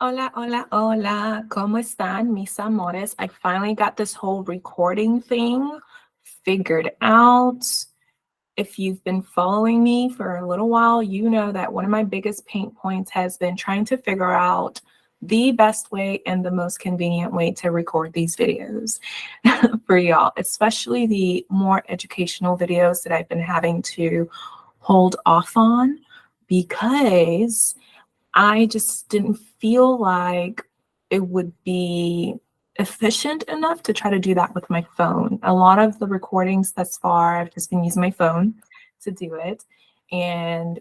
Hola, hola, hola. ¿Cómo están, mis amores? I finally got this whole recording thing figured out. If you've been following me for a little while, you know that one of my biggest pain points has been trying to figure out the best way and the most convenient way to record these videos for y'all, especially the more educational videos that I've been having to hold off on because I just didn't feel like it would be efficient enough to try to do that with my phone. A lot of the recordings thus far, I've just been using my phone to do it. And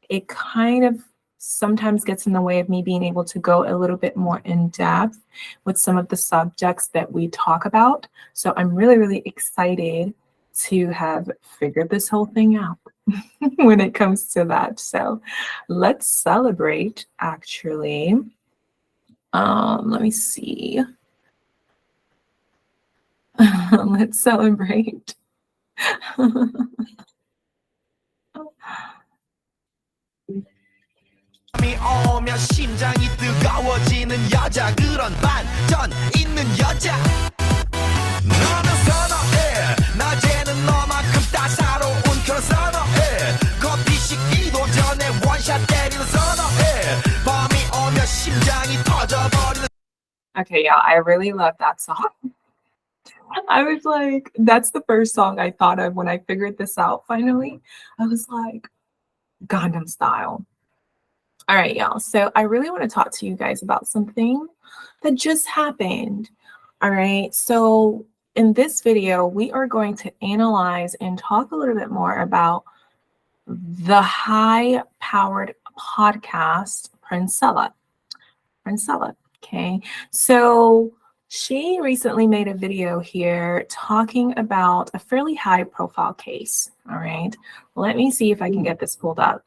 it kind of sometimes gets in the way of me being able to go a little bit more in depth with some of the subjects that we talk about. So I'm really, really excited to have figured this whole thing out when it comes to that. So let's celebrate, actually. Let me see. Let's celebrate. 이 오면 심장이 뜨거워지는 여자 그런 반전 있는 여자 너는 선어해 낮에는 너만큼 따사로운 그런 선어해 커피 식기도 전에 원샷 때리는 선어해 밤이 오면 심장이 터져버리는 Okay, yeah, I really love that song. I was like, that's the first song I thought of when I figured this out finally. I was like, Gangnam Style. All right, y'all. So I really want to talk to you guys about something that just happened. All right. So in this video, we are going to analyze and talk a little bit more about the high-powered podcast, Princella. Okay. So she recently made a video here talking about a fairly high-profile case. All right. Let me see if I can get this pulled up.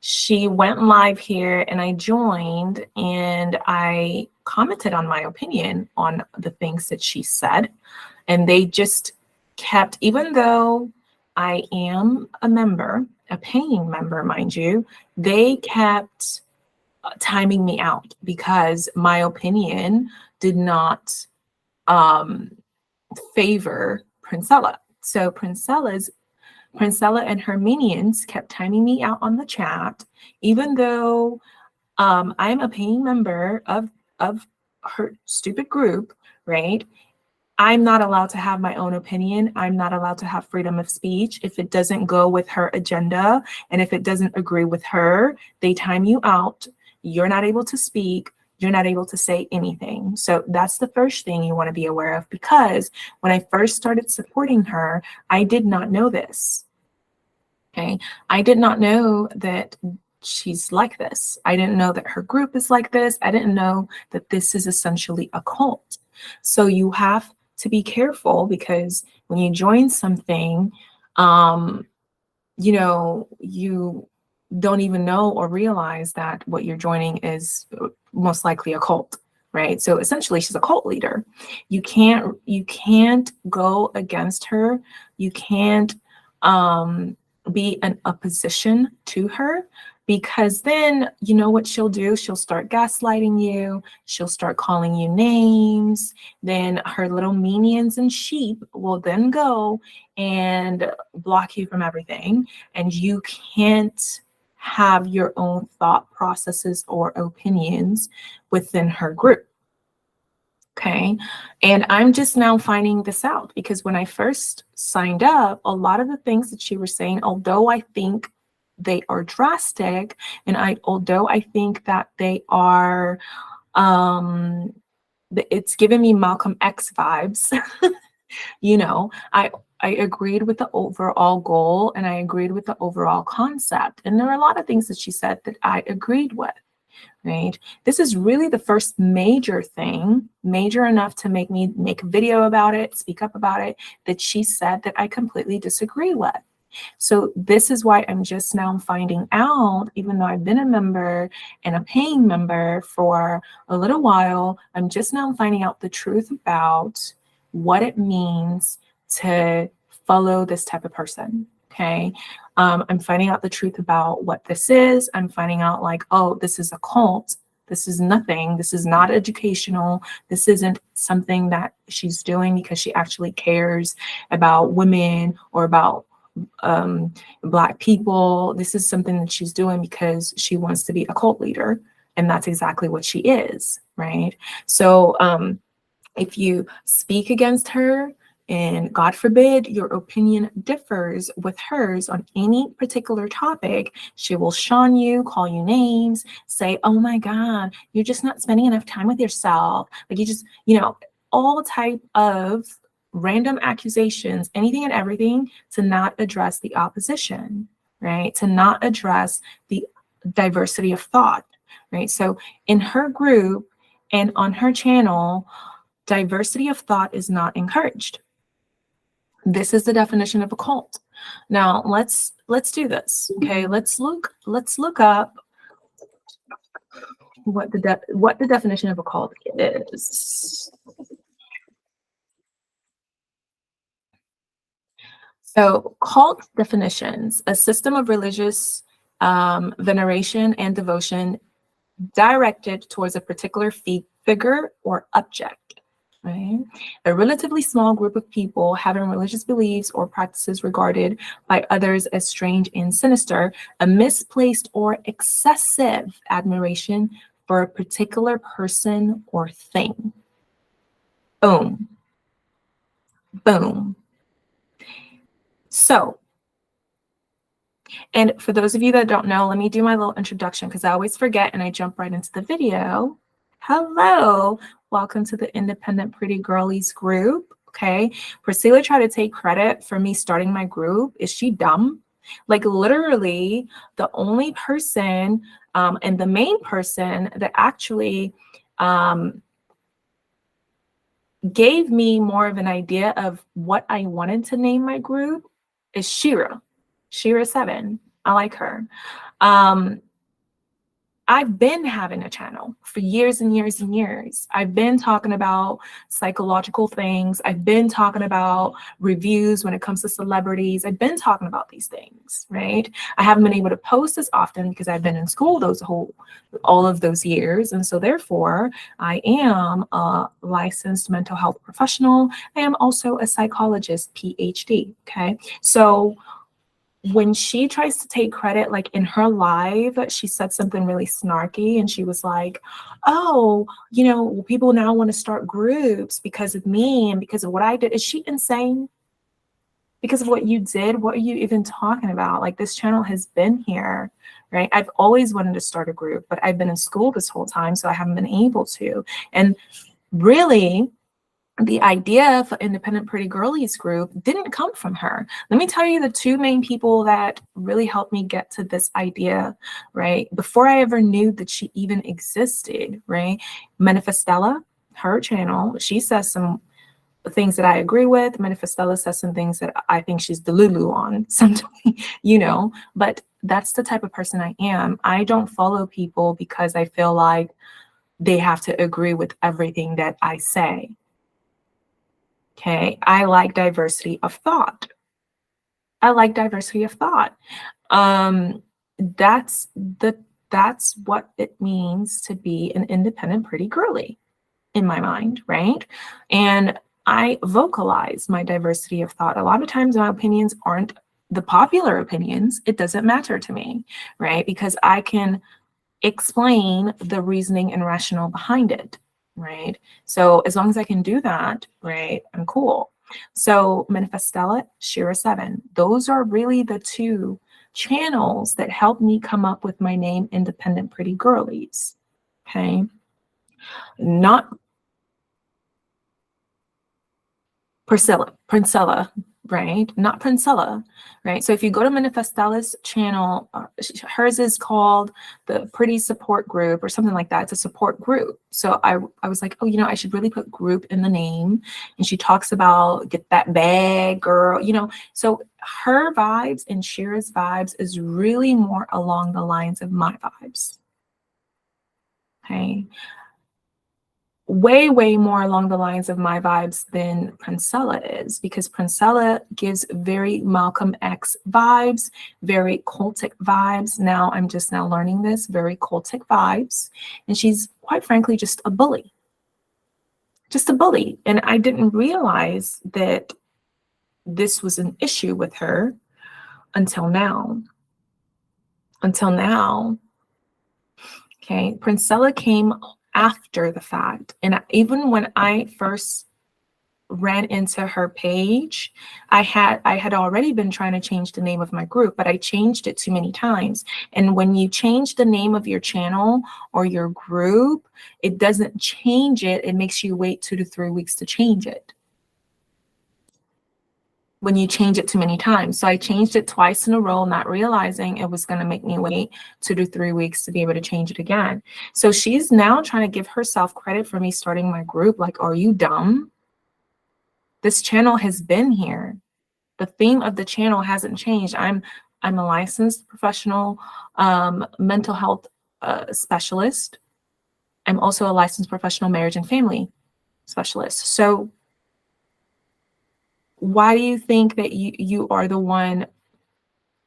She went live here and I joined and I commented on my opinion on the things that she said. And they just kept, even though I am a member, a paying member, mind you, they kept timing me out because my opinion did not favor Princella. So Princella and her minions kept timing me out on the chat, even though I'm a paying member of her stupid group, right? I'm not allowed to have my own opinion. I'm not allowed to have freedom of speech. If it doesn't go with her agenda and if it doesn't agree with her, they time you out. You're not able to speak. You're not able to say anything. So that's the first thing you want to be aware of, because when I first started supporting her, I did not know this. Okay. I did not know that she's like this. I didn't know that her group is like this. I didn't know that this is essentially a cult. So you have to be careful, because when you join something, you don't even know or realize that what you're joining is most likely a cult, right? So essentially she's a cult leader. You can't go against her. You can't be in opposition to her, because then you know what she'll do? She'll start gaslighting you. She'll start calling you names. Then her little minions and sheep will then go and block you from everything. And you can't have your own thought processes or opinions within her group. Okay. And I'm just now finding this out, because when I first signed up, a lot of the things that she was saying, although I think they are drastic, and although I think that they are, it's giving me Malcolm X vibes. I agreed with the overall goal and I agreed with the overall concept. And there are a lot of things that she said that I agreed with, right? This is really the first major thing, major enough to make me make a video about it, speak up about it, that she said that I completely disagree with. So this is why I'm just now finding out, even though I've been a member and a paying member for a little while, I'm just now finding out the truth about what it means to follow this type of person. Okay. I'm finding out the truth about what this is. I'm finding out, like, oh, this is a cult. This is nothing. This is not educational. This isn't something that she's doing because she actually cares about women or about Black people. This is something that she's doing because she wants to be a cult leader. And that's exactly what she is, right? So if you speak against her, and God forbid your opinion differs with hers on any particular topic, she will shun you, call you names, say, oh my God, you're just not spending enough time with yourself. Like you just, all type of random accusations, anything and everything to not address the opposition, right? To not address the diversity of thought, right? So in her group and on her channel, diversity of thought is not encouraged. This is the definition of a cult. Now let's do this. Okay, let's look up what the definition of a cult is. So cult definitions: a system of religious veneration and devotion directed towards a particular figure or object. Right? A relatively small group of people having religious beliefs or practices regarded by others as strange and sinister, a misplaced or excessive admiration for a particular person or thing. Boom. Boom. So, and for those of you that don't know, let me do my little introduction because I always forget and I jump right into the video. Hello, welcome to the Independent Pretty Girlies group. Okay, Priscilla tried to take credit for me starting my group. Is she dumb? Like literally the only person and the main person that actually gave me more of an idea of what I wanted to name my group is Shira7. I like her. I've been having a channel for years and years and years. I've been talking about psychological things. I've been talking about reviews when it comes to celebrities. I've been talking about these things, right? I haven't been able to post as often because I've been in school all of those years. And so therefore, I am a licensed mental health professional. I am also a psychologist, PhD, okay? So when she tries to take credit, like in her live, she said something really snarky and she was like, oh, people now want to start groups because of me and because of what I did. Is she insane? Because of what you did? What are you even talking about? Like this channel has been here, right? I've always wanted to start a group, but I've been in school this whole time, so I haven't been able to. And really, the idea for Independent Pretty Girlies group didn't come from her. Let me tell you the two main people that really helped me get to this idea, right? Before I ever knew that she even existed, right? Manifestella, her channel, she says some things that I agree with. Manifestella says some things that I think she's delulu on sometimes, but that's the type of person I am. I don't follow people because I feel like they have to agree with everything that I say. Okay, I like diversity of thought. That's what it means to be an independent pretty girly in my mind, right? And I vocalize my diversity of thought. A lot of times my opinions aren't the popular opinions. It doesn't matter to me, right? Because I can explain the reasoning and rationale behind it. Right? So as long as I can do that, right, I'm cool. So Manifestella, Shira7, those are really the two channels that helped me come up with my name, Independent Pretty Girlies. Okay. Not Princella, right? Not Princella, right? So if you go to Manifestella's channel, hers is called the Pretty Support Group or something like that. It's a support group. So I was like, oh, I should really put group in the name. And she talks about get that bag, girl, So her vibes and Shira's vibes is really more along the lines of my vibes. Okay. way more along the lines of my vibes than Princella is, because Princella gives very Malcolm X vibes, very cultic vibes. Now I'm just now learning this, very cultic vibes. And she's quite frankly just a bully. Just a bully. And I didn't realize that this was an issue with her until now. Until now. Okay, Princella came after the fact. And even when I first ran into her page, I had already been trying to change the name of my group, but I changed it too many times. And when you change the name of your channel or your group, it doesn't change it. It makes you wait 2 to 3 weeks to change it when you change it too many times. So I changed it twice in a row, not realizing it was going to make me wait 2 to 3 weeks to be able to change it again. So she's now trying to give herself credit for me starting my group. Like, are you dumb? This channel has been here. The theme of the channel hasn't changed. I'm a licensed professional mental health specialist. I'm also a licensed professional marriage and family specialist. So why do you think that you are the one,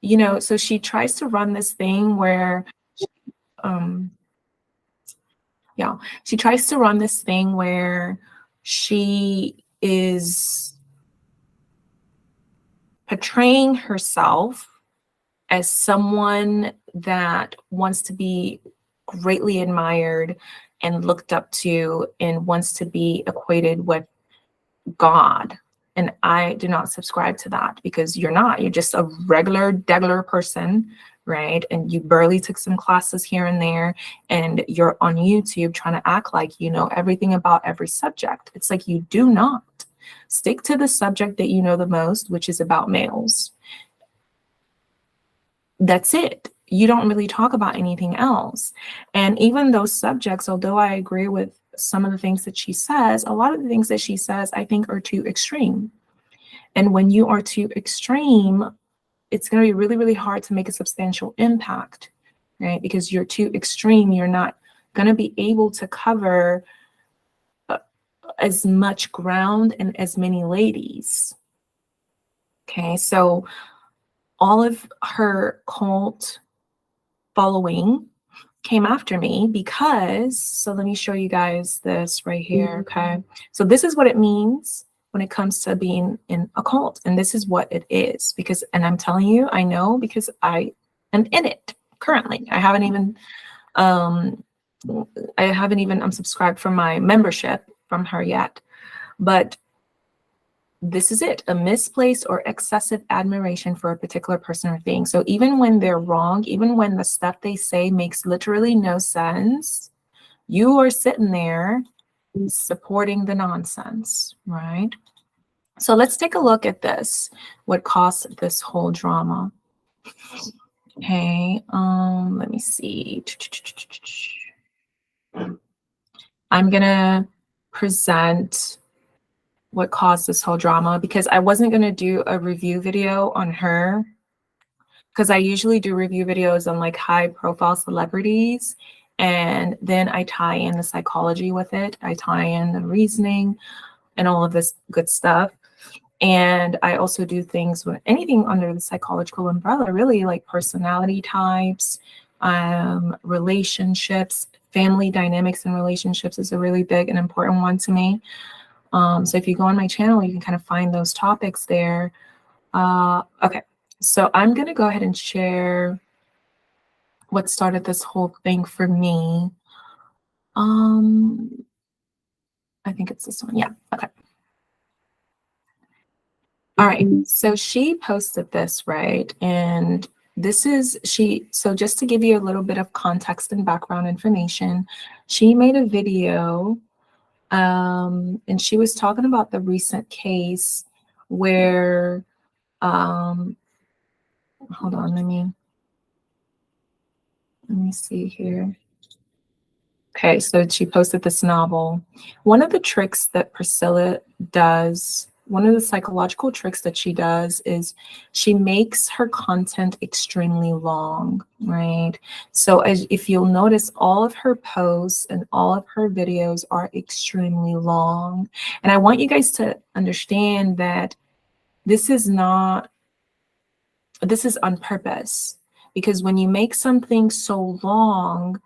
you know? So she tries to run this thing where, she tries to run this thing where she is portraying herself as someone that wants to be greatly admired and looked up to and wants to be equated with God. And I do not subscribe to that, because you're not. You're just a regular person, right? And you barely took some classes here and there, and you're on YouTube trying to act like you know everything about every subject. It's like you do not. Stick to the subject that you know the most, which is about males. That's it. You don't really talk about anything else. And even those subjects, although I agree with some of the things that she says, a lot of the things that she says, I think, are too extreme. And when you are too extreme, it's going to be really hard to make a substantial impact, right? Because you're too extreme. You're not going to be able to cover as much ground and as many ladies. Okay, so all of her cult following came after me because, so let me show you guys this right here, okay? So this is what it means when it comes to being in a cult, and this is what it is, because, and I'm telling you, I know because I am in it currently. I haven't even unsubscribed from my membership from her yet, but this is it, a misplaced or excessive admiration for a particular person or thing. So even when they're wrong, even when the stuff they say makes literally no sense, you are sitting there supporting the nonsense, right? So let's take a look at this, what caused this whole drama. Okay, let me see. I'm gonna present what caused this whole drama, because I wasn't going to do a review video on her, because I usually do review videos on like high profile celebrities, and then I tie in the psychology with it. I tie in the reasoning and all of this good stuff. And I also do things with anything under the psychological umbrella, really, like personality types, relationships, family dynamics and relationships is a really big and important one to me. So if you go on my channel, you can kind of find those topics there. Okay, so I'm going to go ahead and share what started this whole thing for me. I think it's this one. Yeah, okay. All right, so she posted this, right? And this is, so just to give you a little bit of context and background information, she made a video and she was talking about the recent case where, hold on, let me see here. Okay, so she posted this novel. One of the tricks that Priscilla does one of the psychological tricks that she does is she makes her content extremely long, right? So if you'll notice, all of her posts and all of her videos are extremely long. And I want you guys to understand that this is on purpose, because when you make something so long,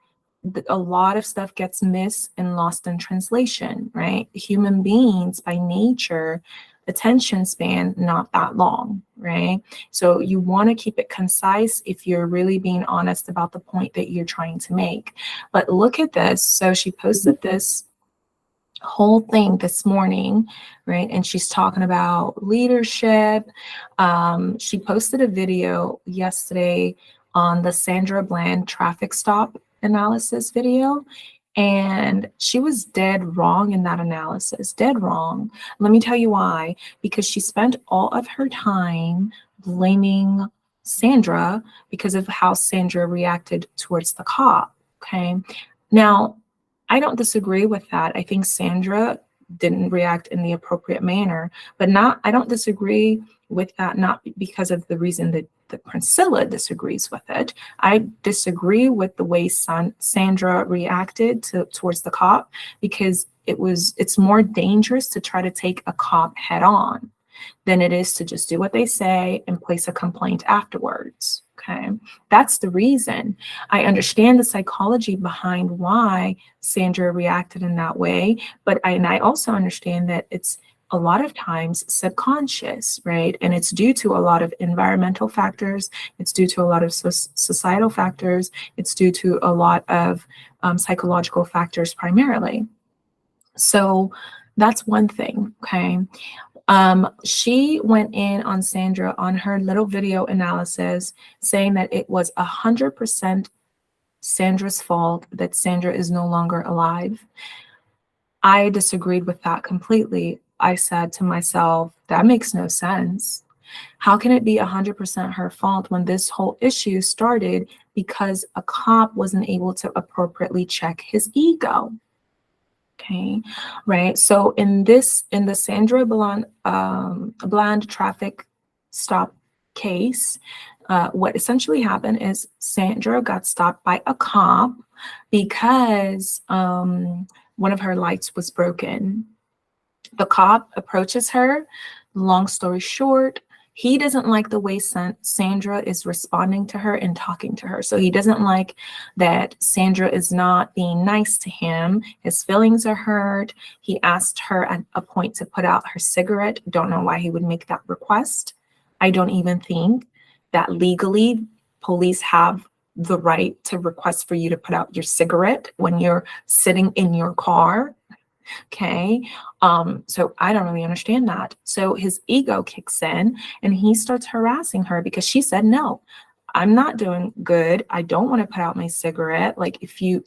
a lot of stuff gets missed and lost in translation, right? Human beings by nature, attention span not that long, right? So you want to keep it concise if you're really being honest about the point that you're trying to make. But look at this. So she posted this whole thing this morning, right? And she's talking about leadership. She posted a video yesterday on the Sandra Bland traffic stop analysis video, and she was dead wrong in that analysis, dead wrong. Let me tell you why. Because she spent all of her time blaming Sandra because of how Sandra reacted towards the cop. Okay. Now, I don't disagree with that. I think Sandra didn't react in the appropriate manner, but I don't disagree with that, not because of the reason that Priscilla disagrees with it. I disagree with the way Sandra reacted towards the cop, because it's more dangerous to try to take a cop head on than it is to just do what they say and place a complaint afterwards. Okay, that's the reason. I understand the psychology behind why Sandra reacted in that way, but I also understand that it's a lot of times subconscious, right? And it's due to a lot of environmental factors. It's due to a lot of societal factors. It's due to a lot of psychological factors primarily. So that's one thing, okay? She went in on Sandra on her little video analysis, saying that it was 100% Sandra's fault that Sandra is no longer alive. I disagreed with that completely. I said to myself, that makes no sense. How can it be 100% her fault when this whole issue started because a cop wasn't able to appropriately check his ego? Okay, right. So in the Sandra Bland traffic stop case, what essentially happened is Sandra got stopped by a cop because one of her lights was broken. The cop approaches her. Long story short, he doesn't like the way Sandra is responding to her and talking to her. So he doesn't like that Sandra is not being nice to him. His feelings are hurt. He asked her at a point to put out her cigarette. Don't know why he would make that request. I don't even think that legally police have the right to request for you to put out your cigarette when you're sitting in your car. Okay. So I don't really understand that. So his ego kicks in and he starts harassing her because she said, no, I'm not doing good. I don't want to put out my cigarette. Like if you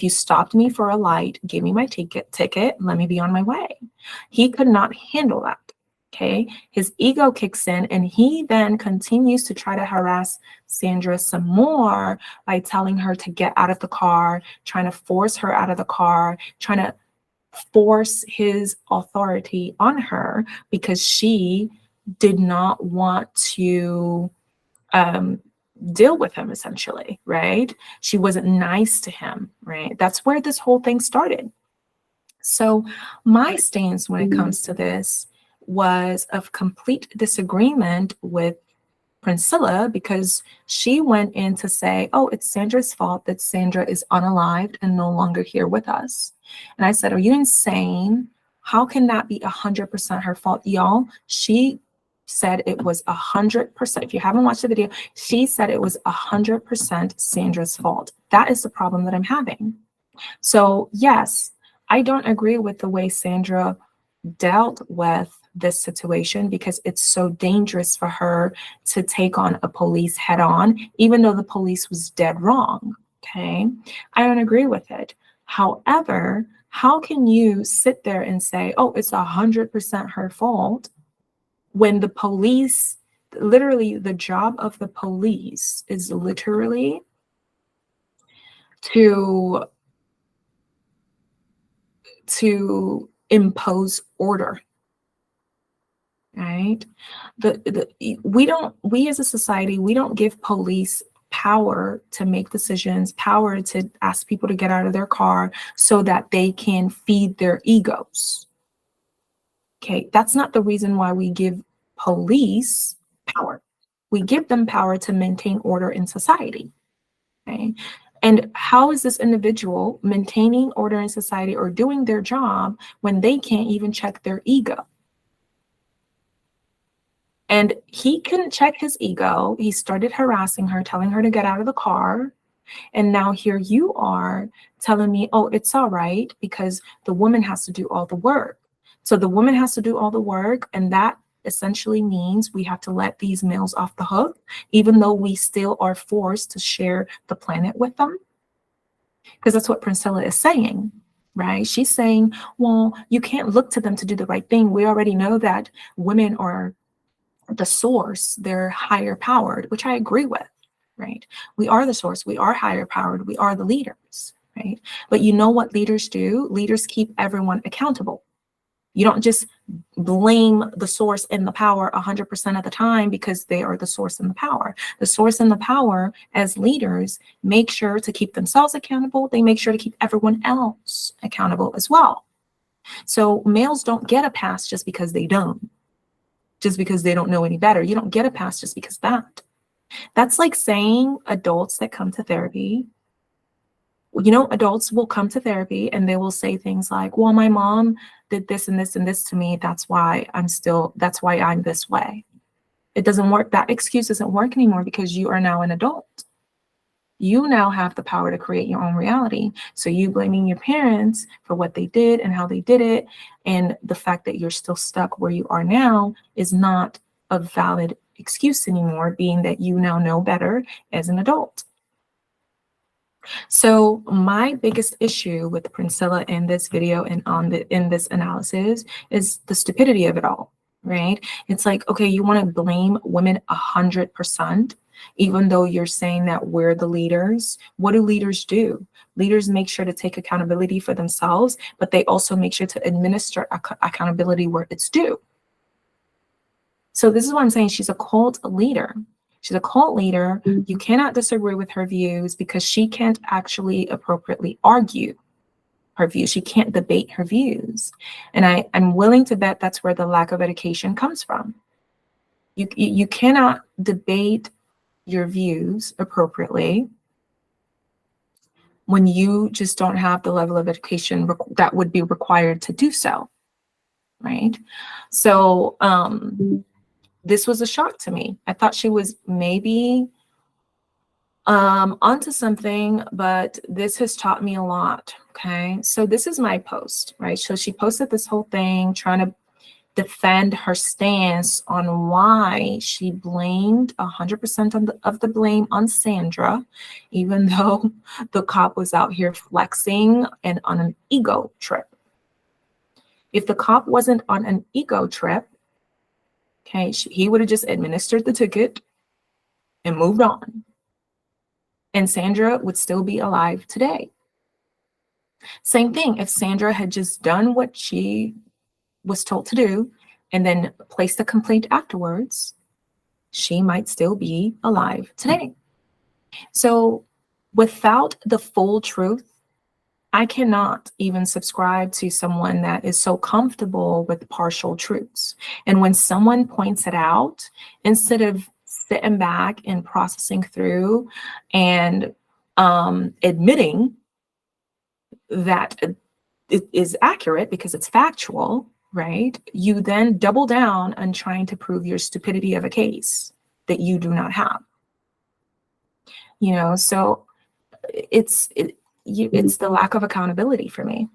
stopped me for a light, give me my ticket, let me be on my way. He could not handle that. Okay. His ego kicks in and he then continues to try to harass Sandra some more by telling her to get out of the car, trying to force her out of the car, trying to force his authority on her because she did not want to deal with him, essentially, right? She wasn't nice to him, right? That's where this whole thing started. So my stance when it comes to this was of complete disagreement with Priscilla, because she went in to say, oh, it's Sandra's fault that Sandra is unalived and no longer here with us. And I said, are you insane? How can that be 100% her fault? Y'all, she said it was 100%. If you haven't watched the video, she said it was 100% Sandra's fault. That is the problem that I'm having. So yes, I don't agree with the way Sandra dealt with this situation because it's so dangerous for her to take on a police head on, even though the police was dead wrong. Okay. I don't agree with it. However, how can you sit there and say, oh, it's 100% her fault when the police, literally the job of the police is literally to impose order. right? We as a society, we don't give police power to make decisions, power to ask people to get out of their car so that they can feed their egos. Okay, that's not the reason why we give police power. We give them power to maintain order in society. Okay, and how is this individual maintaining order in society or doing their job when they can't even check their ego? And he couldn't check his ego. He started harassing her, telling her to get out of the car. And now here you are telling me, oh, it's all right because the woman has to do all the work. So the woman has to do all the work, and that essentially means we have to let these males off the hook, even though we still are forced to share the planet with them. Because that's what Priscilla is saying, right? She's saying, well, you can't look to them to do the right thing. We already know that women are the source, they're higher powered, which I agree with, right? We are the source, we are higher powered, we are the leaders, right? But you know what leaders do? Leaders keep everyone accountable. You don't just blame the source and the power 100% of the time because they are the source and the power. The source and the power as leaders make sure to keep themselves accountable. They make sure to keep everyone else accountable as well. So males don't get a pass just because they don't. Just because they don't know any better. You don't get a pass just because that. That's like saying adults that come to therapy, you know, adults will come to therapy and they will say things like, well, my mom did this and this and this to me. That's why I'm this way. It doesn't work. That excuse doesn't work anymore because you are now an adult. You now have the power to create your own reality. So you blaming your parents for what they did and how they did it, and the fact that you're still stuck where you are now is not a valid excuse anymore, being that you now know better as an adult. So my biggest issue with Priscilla in this video and in this analysis is the stupidity of it all, right? It's like, okay, you want to blame women 100%, even though you're saying that we're the leaders. What do leaders do? Leaders make sure to take accountability for themselves, but they also make sure to administer accountability where it's due. So this is why I'm saying she's a cult leader. She's a cult leader. You cannot disagree with her views because she can't actually appropriately argue her views. She can't debate her views. And I'm willing to bet that's where the lack of education comes from. You cannot debate your views appropriately when you just don't have the level of education that would be required to do so, right? So this was a shock to me. I thought she was maybe onto something, but this has taught me a lot, okay? So this is my post, right? So she posted this whole thing trying to defend her stance on why she blamed 100% of the blame on Sandra, even though the cop was out here flexing and on an ego trip. If the cop wasn't on an ego trip, okay, he would have just administered the ticket and moved on. And Sandra would still be alive today. Same thing, if Sandra had just done what she was told to do and then placed a complaint afterwards, she might still be alive today. So without the full truth, I cannot even subscribe to someone that is so comfortable with partial truths. And when someone points it out, instead of sitting back and processing through and admitting that it is accurate because it's factual, right? You then double down on trying to prove your stupidity of a case that you do not have. You know, so it's the lack of accountability for me.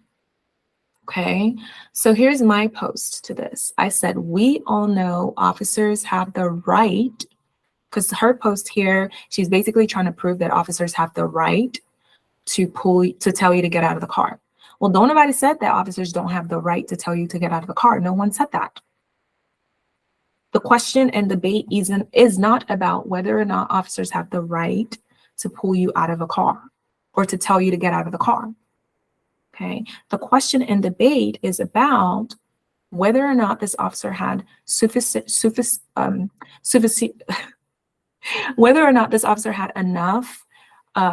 Okay, so here's my post to this. I said, we all know officers have the right, because her post here, she's basically trying to prove that officers have the right to tell you to get out of the car. Well, don't nobody said that officers don't have the right to tell you to get out of the car. No one said that. The question and debate is not about whether or not officers have the right to pull you out of a car or to tell you to get out of the car. Okay. The question and debate is about whether or not this officer had whether or not this officer had enough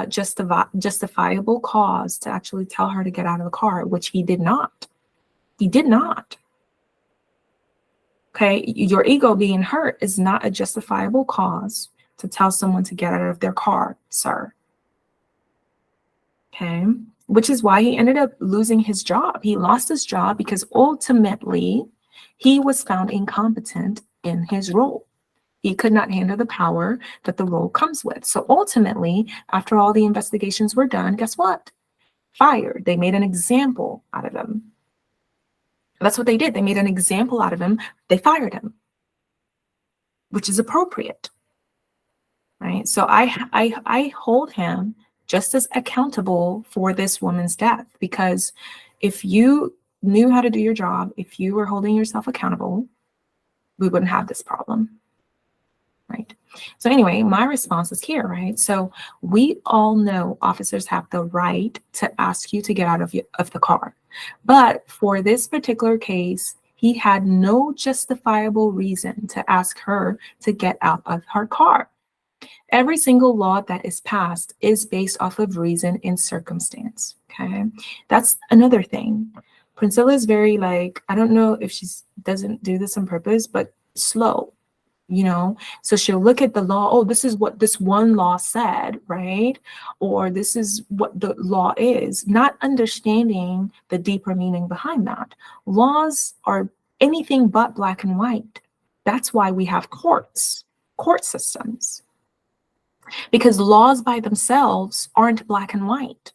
justifiable cause to actually tell her to get out of the car, which he did not. He did not. Okay, your ego being hurt is not a justifiable cause to tell someone to get out of their car, sir. Okay, which is why he ended up losing his job. He lost his job because ultimately he was found incompetent in his role. He could not handle the power that the role comes with. So ultimately, after all the investigations were done, guess what? Fired. They made an example out of him. That's what they did. They made an example out of him. They fired him, which is appropriate, right? So I hold him just as accountable for this woman's death, because if you knew how to do your job, if you were holding yourself accountable, we wouldn't have this problem, right? So anyway, my response is here, right? So we all know officers have the right to ask you to get out of the car. But for this particular case, he had no justifiable reason to ask her to get out of her car. Every single law that is passed is based off of reason and circumstance, okay? That's another thing. Priscilla is very like, I don't know if she doesn't do this on purpose, but slow. You know, so she'll look at the law. Oh, this is what this one law said, right? Or this is what the law is, not understanding the deeper meaning behind that. Laws are anything but black and white. That's why we have court systems, because laws by themselves aren't black and white.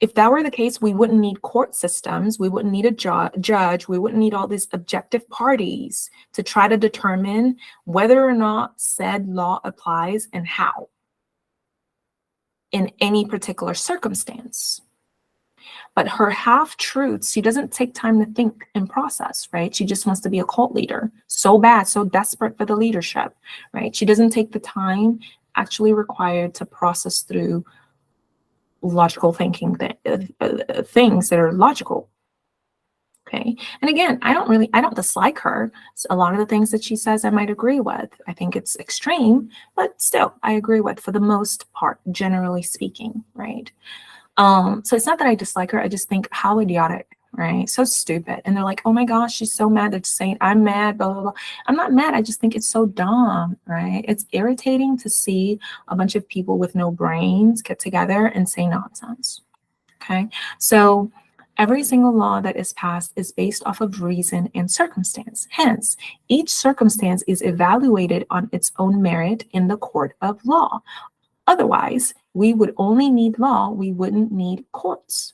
If that were the case, we wouldn't need court systems. We wouldn't need a judge. We wouldn't need all these objective parties to try to determine whether or not said law applies and how in any particular circumstance. But her half-truths, she doesn't take time to think and process, right? She just wants to be a cult leader so bad, so desperate for the leadership, right? She doesn't take the time actually required to process through logical thinking, things that are logical. Okay. And again, I don't dislike her. A lot of the things that she says I might agree with. I think it's extreme, but still I agree with for the most part, generally speaking, right? So it's not that I dislike her. I just think how idiotic, right? So stupid. And they're like, oh my gosh, she's so mad. They're just saying, I'm mad, blah, blah, blah. I'm not mad. I just think it's so dumb, right? It's irritating to see a bunch of people with no brains get together and say nonsense, okay? So every single law that is passed is based off of reason and circumstance. Hence, each circumstance is evaluated on its own merit in the court of law. Otherwise, we would only need law. We wouldn't need courts.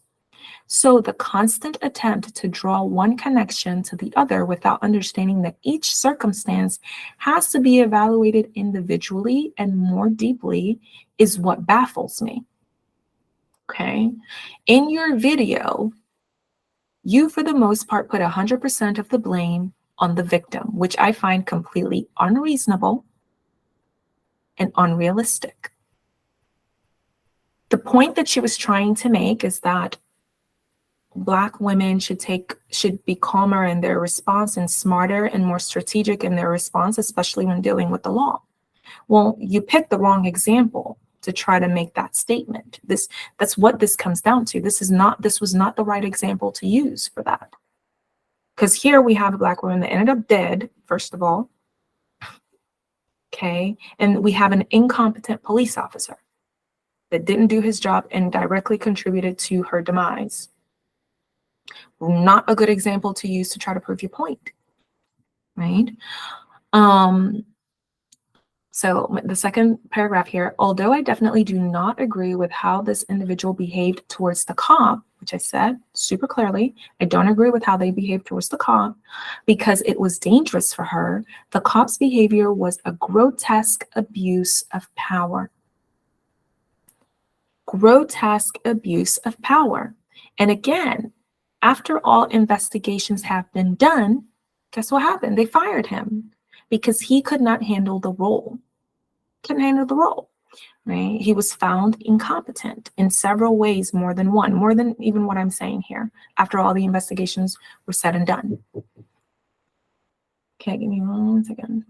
So the constant attempt to draw one connection to the other without understanding that each circumstance has to be evaluated individually and more deeply is what baffles me. Okay. In your video, you, for the most part, put 100% of the blame on the victim, which I find completely unreasonable and unrealistic. The point that she was trying to make is that Black women should be calmer in their response and smarter and more strategic in their response, especially when dealing with the law. Well, you picked the wrong example to try to make that statement. That's what this comes down to. This was not the right example to use for that. Because here we have a Black woman that ended up dead, first of all. Okay, and we have an incompetent police officer that didn't do his job and directly contributed to her demise. Not a good example to use to try to prove your point, right? So the second paragraph here, although I definitely do not agree with how this individual behaved towards the cop, which I said super clearly, I don't agree with how they behaved towards the cop because it was dangerous for her. The cop's behavior was a grotesque abuse of power. Grotesque abuse of power. And again, after all investigations have been done, guess what happened? They fired him because he could not handle the role. Couldn't handle the role. right? He was found incompetent in several ways, more than one, more than even what I'm saying here, after all the investigations were said and done. Okay, give me 1 second.